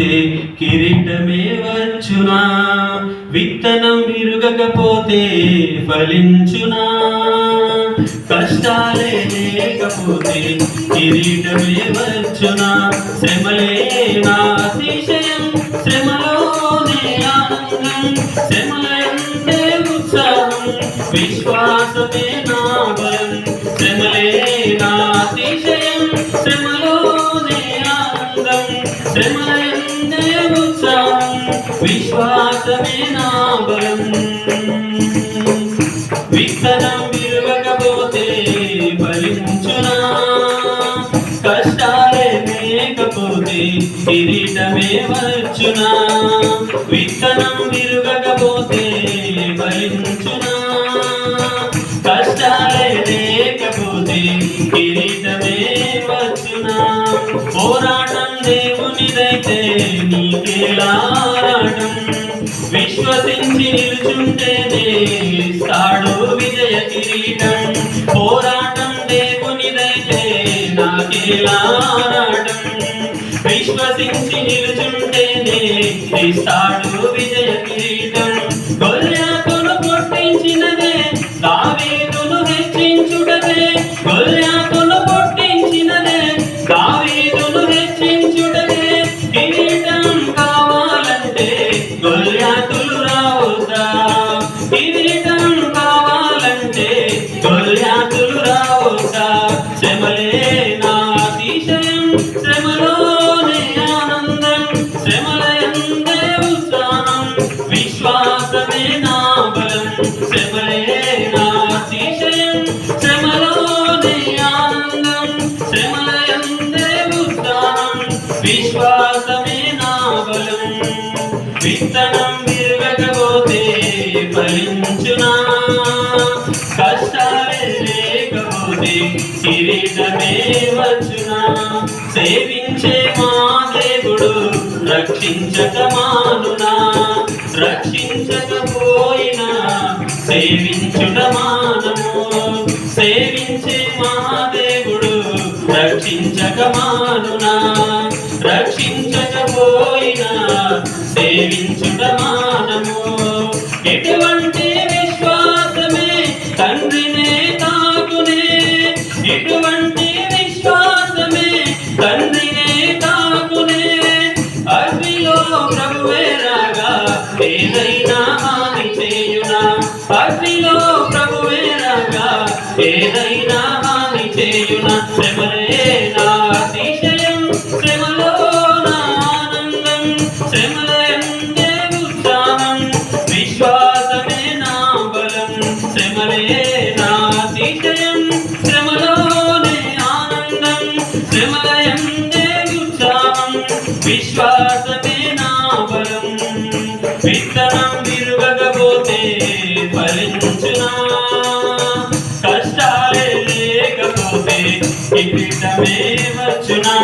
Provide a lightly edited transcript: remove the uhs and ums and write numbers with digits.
విరగకపోతే కిరీటమే వచ్చునా? విత్తనం విరగకపోతే ఫలించునా? కష్టాలే లేకపోతే కిరీటమే వచ్చునా? శ్రమలే నా అతిశయం, శ్రమలోనే ఆనందం, శ్రమలంటే ఉత్సాహం, విశ్వాసమే నా బలం. శ్రమలే నా అతిశయం, శ్రమలోనే ఆనందం, శ్రమలంటే ఉత్సాహం, విశ్వాసమే నా బలం. విత్తనం విరగకపోతే ఫలించునా? కష్టాలే లేకపోతే కిరీటమే వచ్చునా? విత్తనం విరగకపోతే ఫలించునా? కష్టాలే లేకపోతే కిరీటమే వచ్చునా? పోరాటం దేవునిదైతే నీకేలా ఆరాటం? విశ్వసించి నిలుచుంటేనే ఇస్తాడు విజయ కిరీటం. పోరాటం దేవునిదైతే నాకేలా ఆరాటం? విశ్వసించి నిలుచుంటేనే ఇస్తాడు విజయ కిరీటం. గొల్యాతును కొట్టించినదే దావీదును హెచ్చించుటదే, గొల్యాతును కొట్టించినదే దావీదును హెచ్చించుటదే. కిరీటం కావాలంటే గొల్యాతులు రావుతా, కిరీటం కావాలంటే గొల్యాతులు రావుతా. శ్రమలే నా అతిశయం, శ్రమలోనే ఆనందం, శ్రమలయందే ఉత్సాహం, విశ్వాసమే నా బలం. శ్రమలే నా అతిశయం, శ్రమలోనే ఆనందం, శ్రమలయందే ఉత్సాహం, విశ్వాసమే నా బలం. విత్తనం విరగకపోతే ఫలించునా? కష్టాలే లేకపోతే కిరీటమే వచ్చునా? సేవించే మా దేవుడు రక్షించక మానునా? రక్షించకపోయినా సేవించుట మానము. సేవించే మా దేవుడు రక్షించక మానునా? రక్షించకపోయినా సేవించుట మానము. ఎటువంటి విశ్వాసమే తండ్రినే తాకునే, ఎటువంటి విశ్వాసమే తండ్రినే తాకునే. అగ్నిలో ప్రభువే రాగా ఏదైనా హాని చేయునా? అగ్నిలో ప్రభువే రాగా ఏదైనా హాని చేయునా? శ్రమలే నా అతిశయం, శ్రమలో నా ఆనందం, శ్రమలంటే ఉత్సాహం, విశ్వాసమే నా బలం. శ్రమలే నా అతిశయం, శ్రమలోనే ఆనందం, శ్రమలంటే ఉత్సాహం, విశ్వాసమే నా బలం. విత్తనం విరగకపోతే ఫలించునా? కష్టాలే లేకపోతే కిరీటమే వచ్చునా?